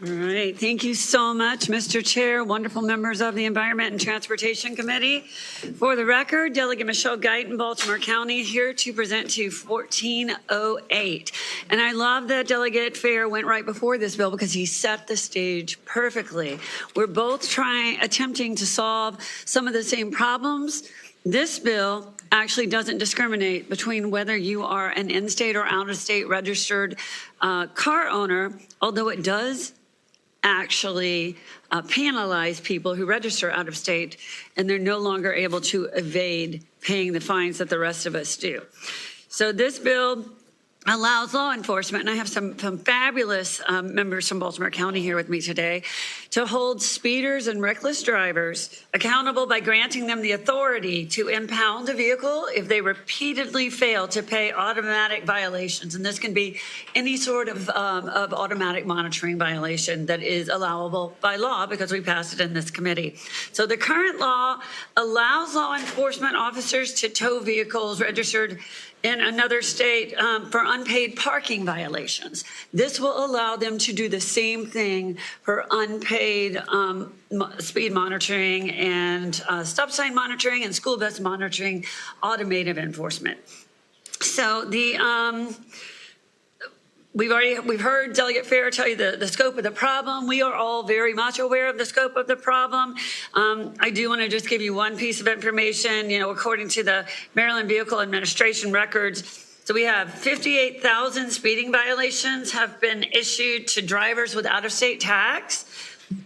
All right, thank you so much, Mr. Chair, wonderful members of the Environment and Transportation Committee. For the record, Delegate Michelle Guyton, Baltimore County, here to present to you 1408. And I love that Delegate Fair went right before this bill because he set the stage perfectly. We're both attempting to solve some of the same problems. This bill actually doesn't discriminate between whether you are an in-state or out-of-state registered car owner, although it does actually penalize people who register out of state and they're no longer able to evade paying the fines that the rest of us do. So this bill allows law enforcement, and I have some fabulous members from Baltimore County here with me today, to hold speeders and reckless drivers accountable by granting them the authority to impound a vehicle if they repeatedly fail to pay automatic violations. And this can be any sort of automatic monitoring violation that is allowable by law because we passed it in this committee. So the current law allows law enforcement officers to tow vehicles registered in another state for unpaid parking violations. This will allow them to do the same thing for unpaid speed monitoring and stop sign monitoring and school bus monitoring, automated enforcement. So we've heard Delegate Fair tell you the scope of the problem. We are all very much aware of the scope of the problem. I do want to just give you one piece of information. According to the Maryland Vehicle Administration records, so we have 58,000 speeding violations have been issued to drivers with out-of-state tags,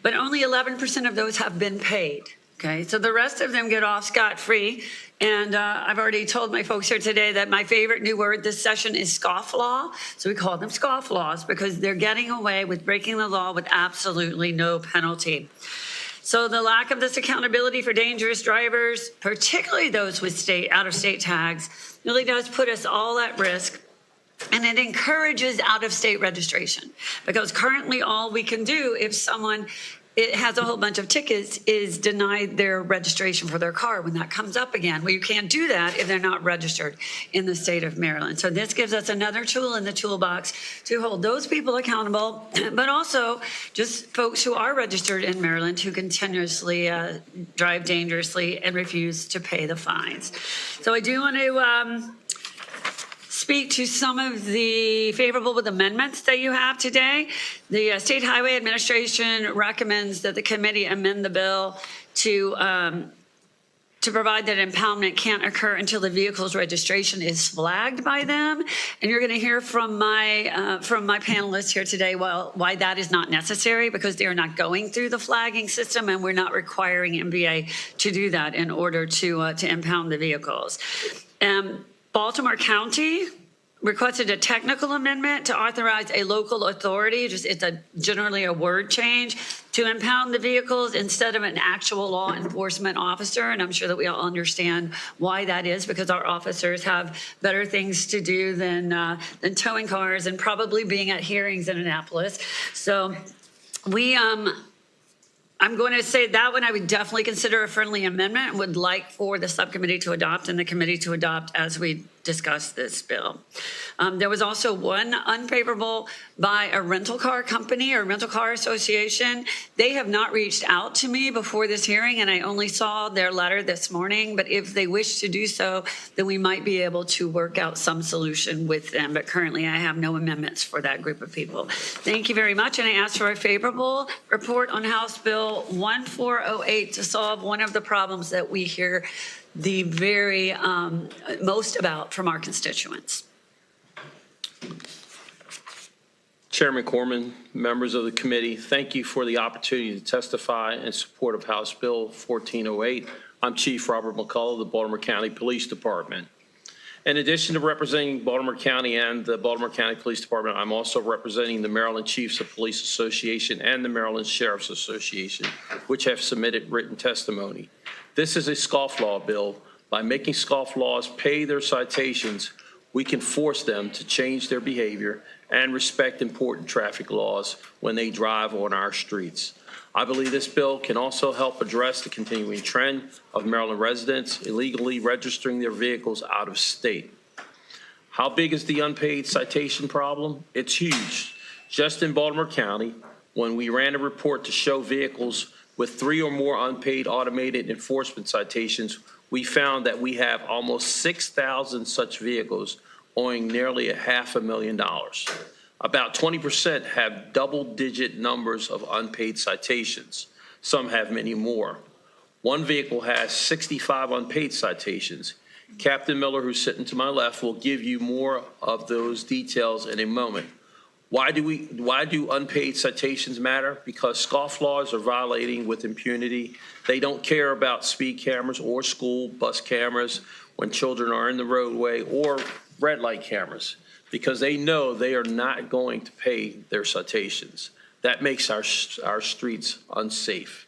but only 11% of those have been paid. Okay, so the rest of them get off scot-free. And I've already told my folks here today that my favorite new word this session is scofflaw. So we call them scofflaws because they're getting away with breaking the law with absolutely no penalty. So the lack of this accountability for dangerous drivers, particularly those with out-of-state tags, really does put us all at risk. And it encourages out-of-state registration because currently all we can do if someone has a whole bunch of tickets is deny their registration for their car when that comes up again. Well, you can't do that if they're not registered in the state of Maryland. So this gives us another tool in the toolbox to hold those people accountable, but also just folks who are registered in Maryland who continuously drive dangerously and refuse to pay the fines. So I do want to speak to some of the favorable amendments that you have today. The State Highway Administration recommends that the committee amend the bill to provide that impoundment can't occur until the vehicle's registration is flagged by them. And you're going to hear from my panelists here today why that is not necessary because they are not going through the flagging system and we're not requiring MVA to do that in order to impound the vehicles. Baltimore County requested a technical amendment to authorize a local authority, it's generally a word change, to impound the vehicles instead of an actual law enforcement officer. And I'm sure that we all understand why that is because our officers have better things to do than towing cars and probably being at hearings in Annapolis. So I'm going to say that one I would definitely consider a friendly amendment and would like for the subcommittee to adopt and the committee to adopt as we discuss this bill. There was also one unfavorable by a rental car company or rental car association. They have not reached out to me before this hearing and I only saw their letter this morning, but if they wish to do so, then we might be able to work out some solution with them. But currently I have no amendments for that group of people. Thank you very much. And I ask for a favorable report on House Bill 1408 to solve one of the problems that we hear the very most about from our constituents. Chairman Corman, members of the committee, thank you for the opportunity to testify in support of House Bill 1408. I'm Chief Robert McCullough of the Baltimore County Police Department. In addition to representing Baltimore County and the Baltimore County Police Department, I'm also representing the Maryland Chiefs of Police Association and the Maryland Sheriff's Association, which have submitted written testimony. This is a scofflaw bill. By making scofflaws pay their citations, we can force them to change their behavior and respect important traffic laws when they drive on our streets. I believe this bill can also help address the continuing trend of Maryland residents illegally registering their vehicles out of state. How big is the unpaid citation problem? It's huge. Just in Baltimore County, When we ran a report to show vehicles with 3 or more unpaid automated enforcement citations, we found that we have almost 6,000 such vehicles owing nearly $500,000. About 20% have double-digit numbers of unpaid citations. Some have many more. One vehicle has 65 unpaid citations. Captain Miller, who's sitting to my left, will give you more of those details in a moment. Why do unpaid citations matter? Because scofflaws are violating with impunity. They don't care about speed cameras or school bus cameras when children are in the roadway, or red light cameras, because they know they are not going to pay their citations. That makes our streets unsafe.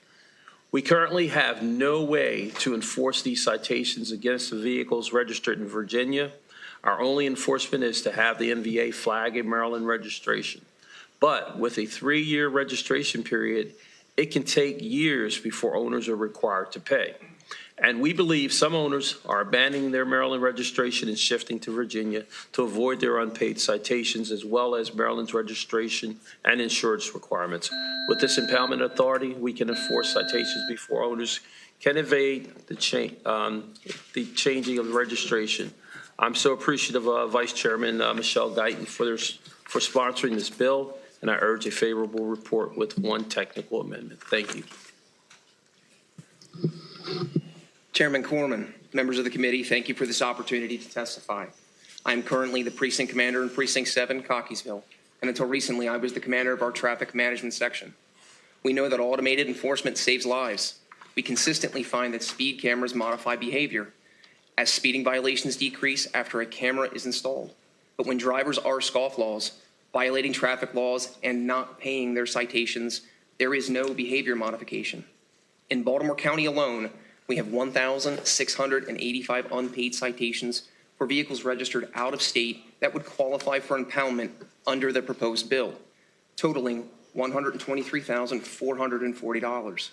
We currently have no way to enforce these citations against the vehicles registered in Virginia. Our only enforcement is to have the NVA flag a Maryland registration. But with a 3-year registration period, it can take years before owners are required to pay. And we believe some owners are abandoning their Maryland registration and shifting to Virginia to avoid their unpaid citations, as well as Maryland's registration and insurance requirements. With this impoundment authority, we can enforce citations before owners can evade the changing of the registration. I'm so appreciative of Vice Chairman Michelle Guyton for sponsoring this bill, and I urge a favorable report with one technical amendment. Thank you. Chairman Corman, members of the committee, thank you for this opportunity to testify. I am currently the precinct commander in Precinct 7, Cockeysville, and until recently I was the commander of our traffic management section. We know that automated enforcement saves lives. We consistently find that speed cameras modify behavior, as speeding violations decrease after a camera is installed. But when drivers are scofflaws, violating traffic laws, and not paying their citations, there is no behavior modification. In Baltimore County alone, we have 1,685 unpaid citations for vehicles registered out of state that would qualify for impoundment under the proposed bill, totaling $123,440.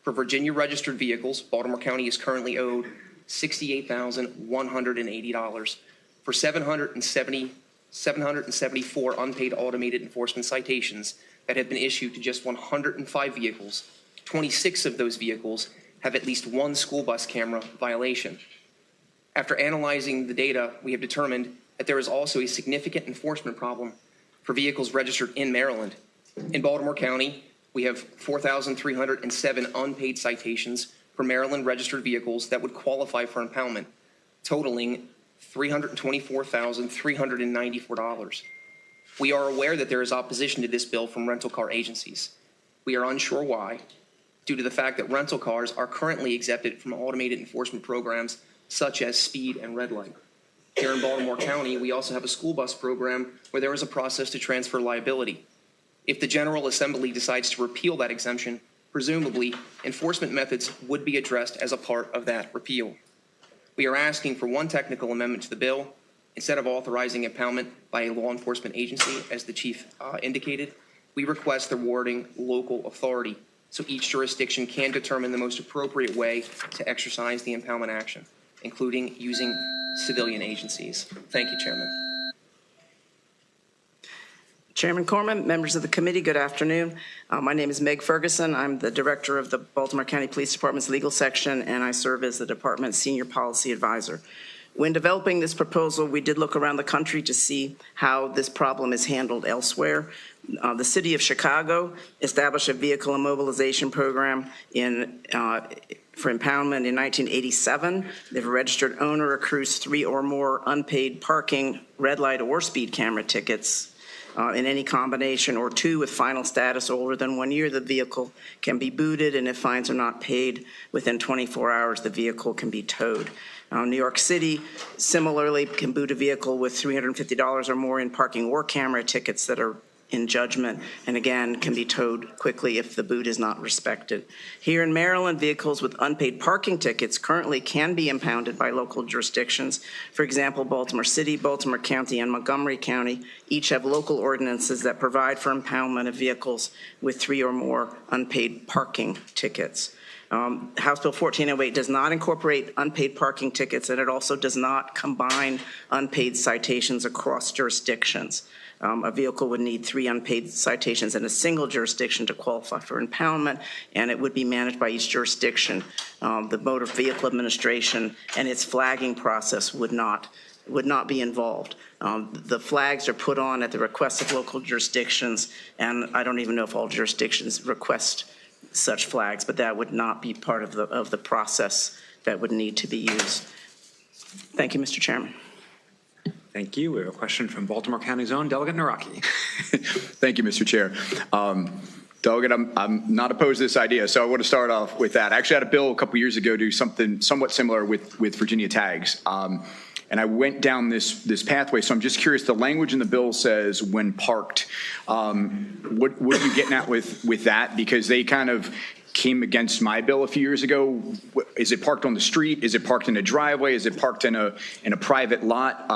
For Virginia registered vehicles, Baltimore County is currently owed $68,180 for 774 unpaid automated enforcement citations that have been issued to just 105 vehicles. 26 of those vehicles have at least one school bus camera violation. After analyzing the data, we have determined that there is also a significant enforcement problem for vehicles registered in Maryland. In Baltimore County, we have 4,307 unpaid citations for Maryland registered vehicles that would qualify for impoundment, totaling $324,394. We are aware that there is opposition to this bill from rental car agencies. We are unsure why, due to the fact that rental cars are currently exempted from automated enforcement programs such as speed and red light. Here in Baltimore County, we also have a school bus program where there is a process to transfer liability. If the General Assembly decides to repeal that exemption, presumably enforcement methods would be addressed as a part of that repeal. We are asking for one technical amendment to the bill. Instead of authorizing impoundment by a law enforcement agency, as the chief indicated, we request the wording local authority, so each jurisdiction can determine the most appropriate way to exercise the impoundment action, including using civilian agencies. Thank you, Chairman. Chairman Corman, members of the committee, good afternoon. My name is Meg Ferguson. I'm the director of the Baltimore County Police Department's legal section, and I serve as the department's senior policy advisor. When developing this proposal, we did look around the country to see how this problem is handled elsewhere. The city of Chicago established a vehicle immobilization program for impoundment in 1987. If a registered owner accrues 3 or more unpaid parking, red light, or speed camera tickets in any combination, or 2 with final status older than 1 year, the vehicle can be booted, and if fines are not paid within 24 hours, the vehicle can be towed. New York City similarly can boot a vehicle with $350 or more in parking or camera tickets that are in judgment, and again can be towed quickly if the boot is not respected. Here in Maryland, vehicles with unpaid parking tickets currently can be impounded by local jurisdictions. For example, Baltimore City, Baltimore County, and Montgomery County each have local ordinances that provide for impoundment of vehicles with 3 or more unpaid parking tickets. House Bill 1408 does not incorporate unpaid parking tickets, and it also does not combine unpaid citations across jurisdictions. A vehicle would need 3 unpaid citations in a single jurisdiction to qualify for impoundment, and it would be managed by each jurisdiction. The Motor Vehicle Administration and its flagging process would not be involved. The flags are put on at the request of local jurisdictions, and I don't even know if all jurisdictions request such flags, but that would not be part of the process that would need to be used. Thank you, Mr. Chairman. Thank you. We have a question from Baltimore County's own Delegate Naraki. Thank you, Mr. Chair. Delegate, I'm not opposed to this idea, so I want to start off with that. I actually had a bill a couple years ago do something somewhat similar with Virginia tags. And I went down this pathway, so I'm just curious, the language in the bill says when parked. What are you getting at with that? Because they kind of came against my bill a few years ago. Is it parked on the street? Is it parked in a driveway? Is it parked in a private lot?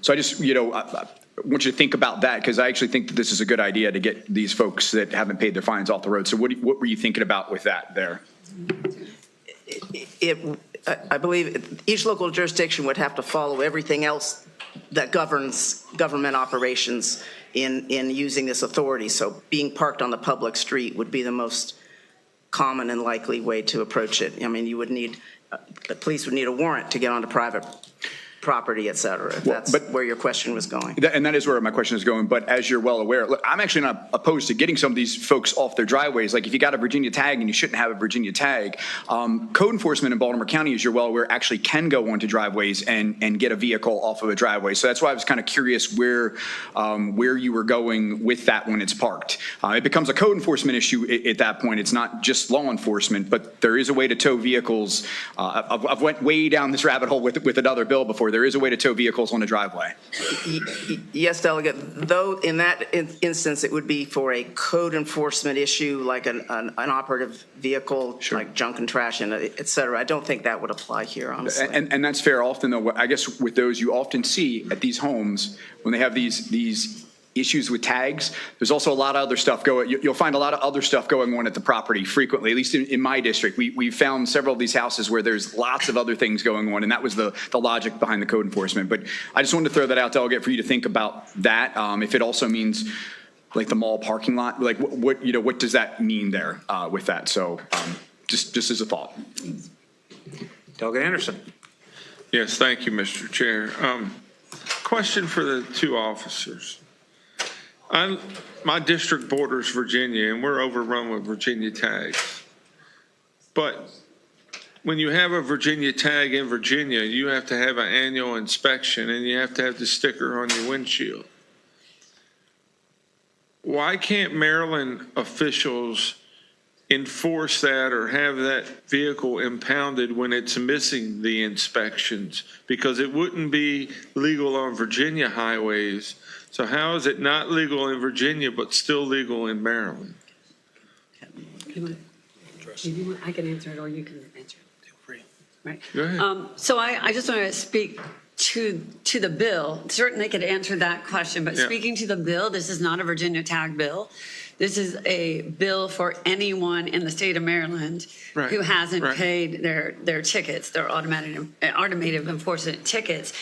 So I just, I want you to think about that, because I actually think that this is a good idea to get these folks that haven't paid their fines off the road. So what were you thinking about with that there? I believe each local jurisdiction would have to follow everything else that governs government operations in using this authority. So being parked on the public street would be the most common and likely way to approach it. I mean, you would need, the police would need a warrant to get onto private property, et cetera, if that's where your question was going. And that is where my question is going. But as you're well aware, look, I'm actually not opposed to getting some of these folks off their driveways. Like if you got a Virginia tag and you shouldn't have a Virginia tag, code enforcement in Baltimore County, as you're well aware, actually can go onto driveways and get a vehicle off of a driveway. So that's why I was kind of curious where you were going with that when it's parked. It becomes a code enforcement issue at that point. It's not just law enforcement, but there is a way to tow vehicles. I've went way down this rabbit hole with another bill before. There is a way to tow vehicles on a driveway. Yes, Delegate, though in that instance, it would be for a code enforcement issue, like an operative vehicle, Sure. like junk and trash, and et cetera. I don't think that would apply here, honestly. And that's fair. Often, though, I guess with those, you often see at these homes, when they have these issues with tags, there's also a lot of other stuff going. You'll find a lot of other stuff going on at the property frequently, at least in my district. We found several of these houses where there's lots of other things going on, and that was the logic behind the code enforcement. But I just wanted to throw that out, Delegate, for you to think about that. If it also means like the mall parking lot, like what does that mean there with that? So just as a thought. Delegate Anderson. Yes, thank you, Mr. Chair. Question for the two officers. My district borders Virginia, and we're overrun with Virginia tags. But when you have a Virginia tag in Virginia, you have to have an annual inspection, and you have to have the sticker on your windshield. Why can't Maryland officials enforce that or have that vehicle impounded when it's missing the inspections? Because it wouldn't be legal on Virginia highways. So how is it not legal in Virginia but still legal in Maryland? I can answer it, or you can answer it. Feel free. Right. Go ahead. So I just want to speak to the bill. Certainly could answer that question, but Yeah. speaking to the bill, this is not a Virginia tag bill. This is a bill for anyone in the state of Maryland Right, who hasn't right. paid their tickets, their automated enforcement tickets.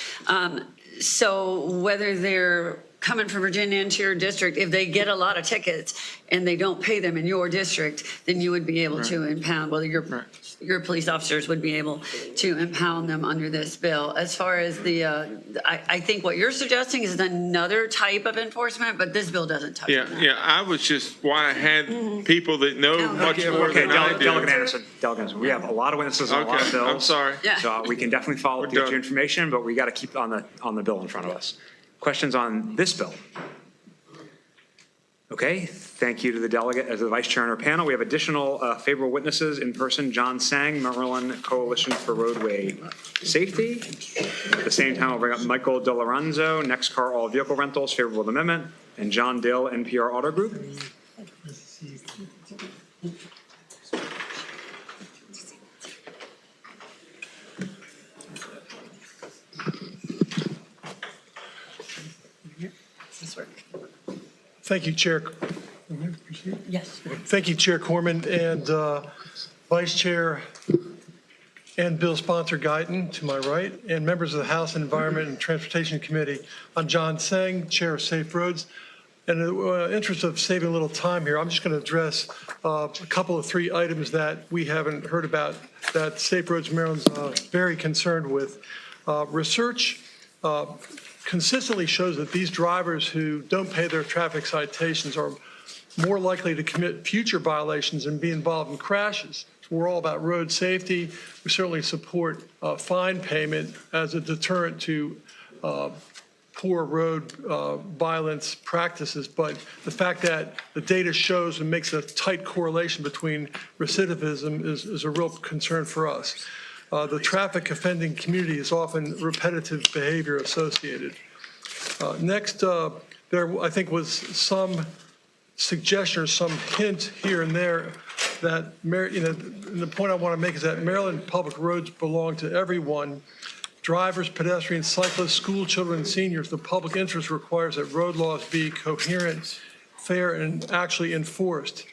So whether they're coming from Virginia into your district, if they get a lot of tickets and they don't pay them in your district, then you would be able to impound, well, your police officers would be able to impound them under this bill. As far as I think what you're suggesting is another type of enforcement, but this bill doesn't touch on that. Yeah, I was just, why I had people that know much more Okay, than I Delegate do. Anderson. Delegate Anderson. We have a lot of witnesses on a lot of Okay, bills. I'm sorry. Yeah. So we can definitely follow up to get done. your information, but we got to keep on the bill in front of us. Questions on this bill? Okay, thank you to the delegate, as the vice chair on our panel. We have additional favorable witnesses in person. John Sang, Maryland Coalition for Roadway Safety. At the same time, I'll bring up Michael DeLorenzo, Next Car All Vehicle Rentals, favorable amendment, and John Dill, NPR Auto Group. Thank you, Chair. Yes. Thank you, Chair Corman. And Vice Chair and Bill Sponsor Guyton to my right, and members of the House Environment and Transportation Committee. I'm John Tseng, Chair of Safe Roads. And in the interest of saving a little time here, I'm just going to address a couple of 3 items that we haven't heard about that Safe Roads Maryland's very concerned with. Research consistently shows that these drivers who don't pay their traffic citations are more likely to commit future violations and be involved in crashes. We're all about road safety. We certainly support fine payment as a deterrent to poor road violence practices. But the fact that the data shows and makes a tight correlation between recidivism is a real concern for us. The traffic offending community is often repetitive behavior associated. Next, there I think was some suggestion or some hint here and there that, the point I want to make is that Maryland public roads belong to everyone. Drivers, pedestrians, cyclists, school children, and seniors. The public interest requires that road laws be coherent, fair, and actually enforced.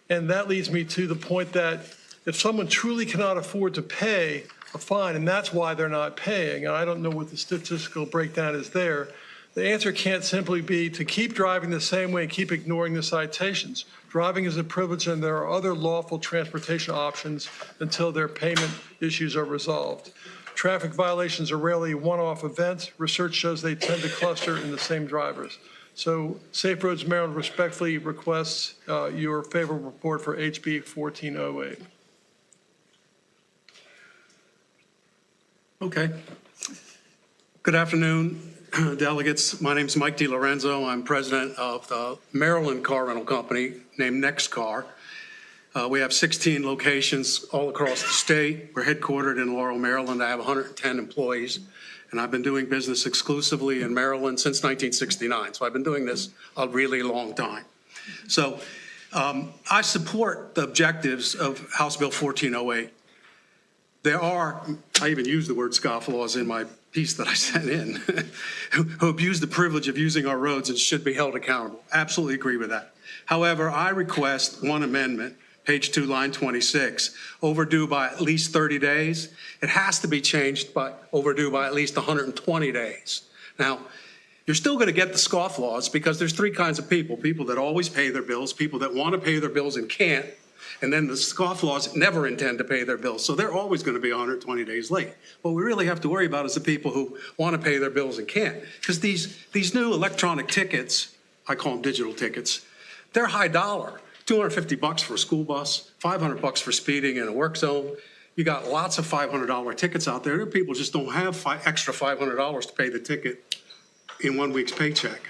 And that leads me to the point that if someone truly cannot afford to pay a fine, and that's why they're not paying, and I don't know what the statistical breakdown is there, the answer can't simply be to keep driving the same way and keep ignoring the citations. Driving is a privilege, and there are other lawful transportation options until their payment issues are resolved. Traffic violations are rarely one-off events. Research shows they tend to cluster in the same drivers. So Safe Roads Maryland respectfully requests your favorable report for HB 1408. Okay. Good afternoon, delegates. My name is Mike DiLorenzo. I'm president of the Maryland car rental company named NextCar. We have 16 locations all across the state. We're headquartered in Laurel, Maryland. I have 110 employees, and I've been doing business exclusively in Maryland since 1969. So I've been doing this a really long time. So I support the objectives of House Bill 1408. There are, I even use the word scofflaws in my piece that I sent in, who abuse the privilege of using our roads and should be held accountable. Absolutely agree with that. However, I request one amendment, page 2, line 26, overdue by at least 30 days. It has to be changed by overdue by at least 120 days. Now, you're still going to get the scofflaws because there's 3 kinds of people: people that always pay their bills, people that want to pay their bills and can't, and then the scofflaws never intend to pay their bills. So they're always going to be 120 days late. What we really have to worry about is the people who want to pay their bills and can't. Because these new electronic tickets, I call them digital tickets, they're high dollar. $250 for a school bus, $500 for speeding in a work zone. You got lots of $500 tickets out there. There are people just don't have extra $500 to pay the ticket in 1 week's paycheck.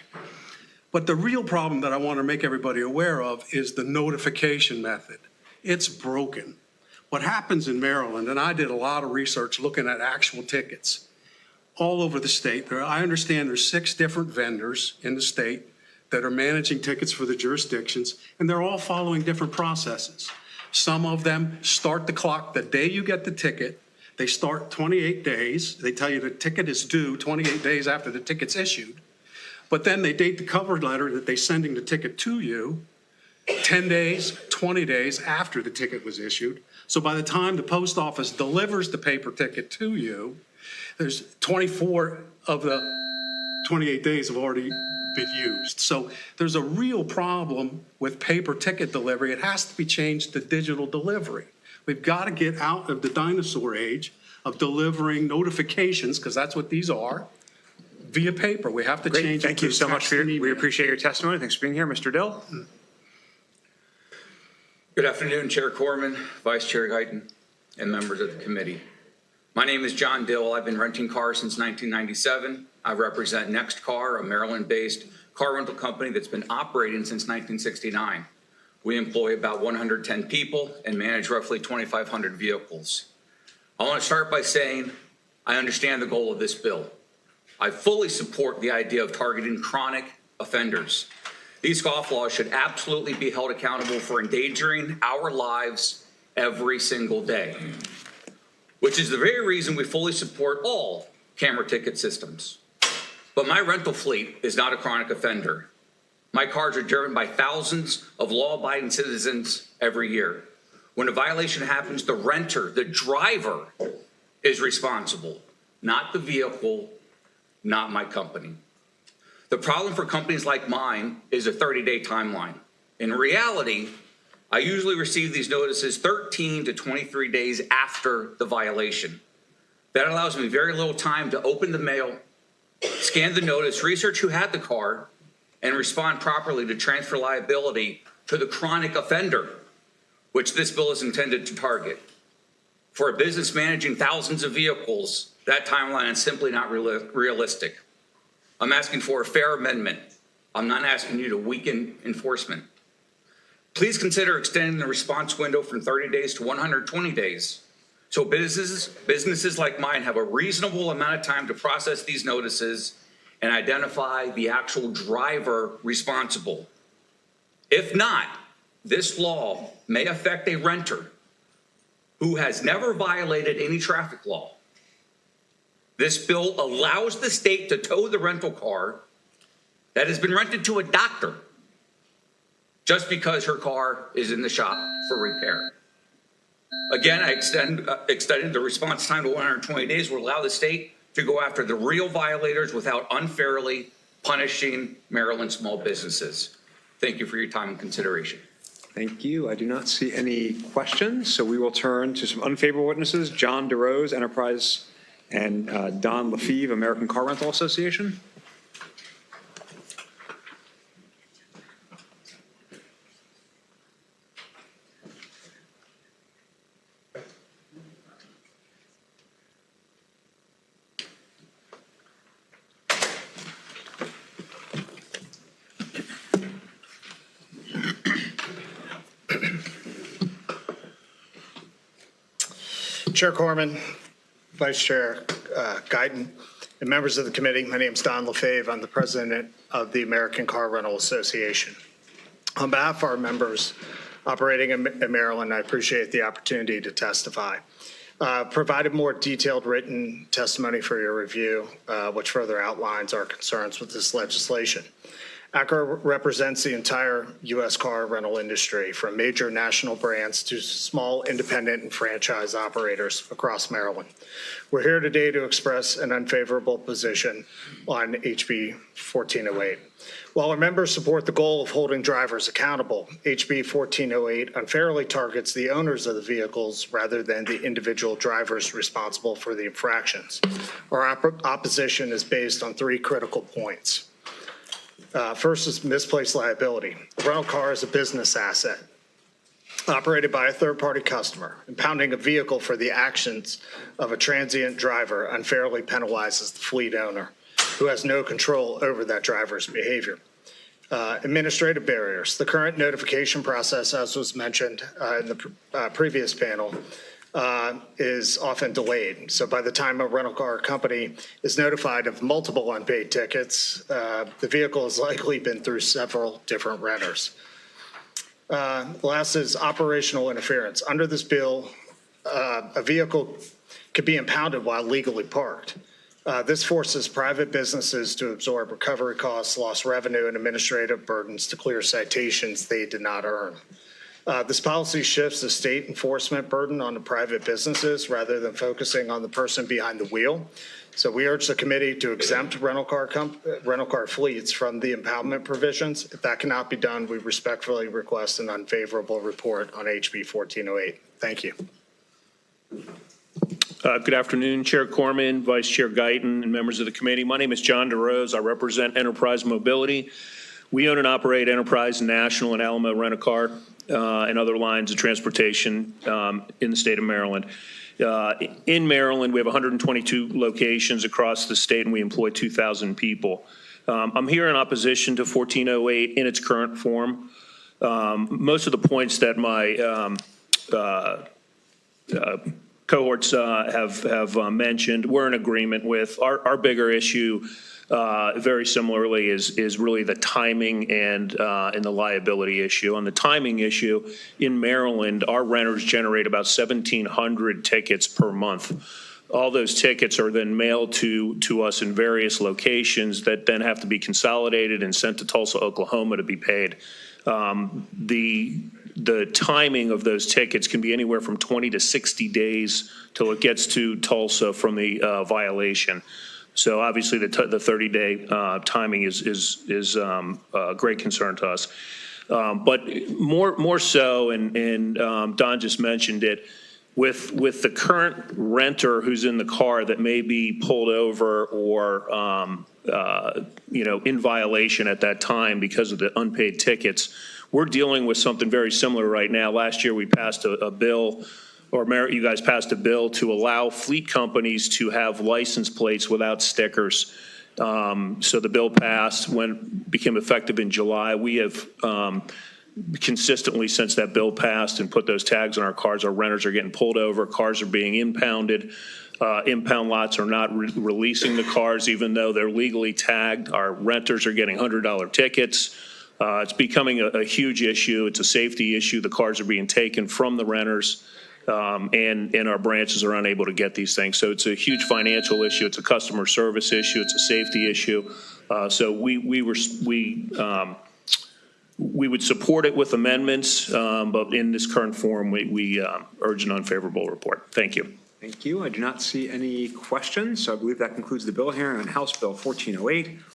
But the real problem that I want to make everybody aware of is the notification method. It's broken. What happens in Maryland, and I did a lot of research looking at actual tickets all over the state. I understand there's 6 different vendors in the state that are managing tickets for the jurisdictions, and they're all following different processes. Some of them start the clock the day you get the ticket. They start 28 days. They tell you the ticket is due 28 days after the ticket's issued. But then they date the cover letter that they're sending the ticket to you 10 days, 20 days after the ticket was issued. So by the time the post office delivers the paper ticket to you, there's 24 of the 28 days have already been used. So there's a real problem with paper ticket delivery. It has to be changed to digital delivery. We've got to get out of the dinosaur age of delivering notifications, because that's what these are, via paper. We have to Great. change. Thank you so much. We appreciate your testimony. Thanks for being here. Mr. Dill. Good afternoon, Chair Corman, Vice Chair Guyton, and members of the committee. My name is John Dill. I've been renting cars since 1997. I represent NextCar, a Maryland-based car rental company that's been operating since 1969. We employ about 110 people and manage roughly 2,500 vehicles. I want to start by saying I understand the goal of this bill. I fully support the idea of targeting chronic offenders. These scofflaws should absolutely be held accountable for endangering our lives every single day, which is the very reason we fully support all camera ticket systems. But my rental fleet is not a chronic offender. My cars are driven by thousands of law-abiding citizens every year. When a violation happens, the renter, the driver, is responsible, not the vehicle, not my company. The problem for companies like mine is a 30-day timeline. In reality, I usually receive these notices 13 to 23 days after the violation. That allows me very little time to open the mail, scan the notice, research who had the car, and respond properly to transfer liability to the chronic offender, which this bill is intended to target. For a business managing thousands of vehicles, that timeline is simply not realistic. I'm asking for a fair amendment. I'm not asking you to weaken enforcement. Please consider extending the response window from 30 days to 120 days. So businesses like mine have a reasonable amount of time to process these notices and identify the actual driver responsible. If not, this law may affect a renter who has never violated any traffic law. This bill allows the state to tow the rental car that has been rented to a doctor just because her car is in the shop for repair. Again, I extended the response time to 120 days will allow the state to go after the real violators without unfairly punishing Maryland small businesses. Thank you for your time and consideration. Thank you. I do not see any questions, so we will turn to some unfavorable witnesses. John DeRose, Enterprise, and Don Lefebvre, American Car Rental Association. Chair Corman, Vice Chair Guyton, and members of the committee, my name is Don Lefebvre. I'm the president of the American Car Rental Association. On behalf of our members operating in Maryland, I appreciate the opportunity to testify. Provided more detailed written testimony for your review, which further outlines our concerns with this legislation. ACRA represents the entire U.S. car rental industry, from major national brands to small independent and franchise operators across Maryland. We're here today to express an unfavorable position on HB 1408. While our members support the goal of holding drivers accountable, HB 1408 unfairly targets the owners of the vehicles rather than the individual drivers responsible for the infractions. Our opposition is based on three critical points. First is misplaced liability. A rental car is a business asset operated by a third-party customer. Impounding a vehicle for the actions of a transient driver unfairly penalizes the fleet owner, who has no control over that driver's behavior. Administrative barriers. The current notification process, as was mentioned in the previous panel, is often delayed. So by the time a rental car company is notified of multiple unpaid tickets, the vehicle has likely been through several different renters. Last is operational interference. Under this bill, a vehicle could be impounded while legally parked. This forces private businesses to absorb recovery costs, lost revenue, and administrative burdens to clear citations they did not earn. This policy shifts the state enforcement burden on the private businesses rather than focusing on the person behind the wheel. So we urge the committee to exempt rental car fleets from the impoundment provisions. If that cannot be done, we respectfully request an unfavorable report on HB 1408. Thank you. Good afternoon, Chair Corman, Vice Chair Guyton, and members of the committee. My name is John DeRose. I represent Enterprise Mobility. We own and operate Enterprise National and Alamo Rent-A-Car and other lines of transportation in the state of Maryland. In Maryland, we have 122 locations across the state, and we employ 2,000 people. I'm here in opposition to 1408 in its current form. Most of the points that my cohorts have mentioned, we're in agreement with. Our bigger issue, very similarly, is really the timing and the liability issue. On the timing issue, in Maryland, our renters generate about 1,700 tickets per month. All those tickets are then mailed to us in various locations that then have to be consolidated and sent to Tulsa, Oklahoma to be paid. the timing of those tickets can be anywhere from 20 to 60 days till it gets to Tulsa from the violation. So obviously, the 30-day timing is a great concern to us. But more so, and Don just mentioned it, with the current renter who's in the car that may be pulled over or in violation at that time because of the unpaid tickets, we're dealing with something very similar right now. Last year, we passed a bill, or you guys passed a bill to allow fleet companies to have license plates without stickers. So the bill passed, became effective in July. We have consistently, since that bill passed and put those tags on our cars, our renters are getting pulled over, cars are being impounded. Impound lots are not releasing the cars even though they're legally tagged. Our renters are getting $100 tickets. It's becoming a huge issue. It's a safety issue. The cars are being taken from the renters, and our branches are unable to get these things. So it's a huge financial issue. It's a customer service issue. It's a safety issue. So we would support it with amendments, but in this current form, we urge an unfavorable report. Thank you. Thank you. I do not see any questions, so I believe that concludes the bill hearing on House Bill 1408.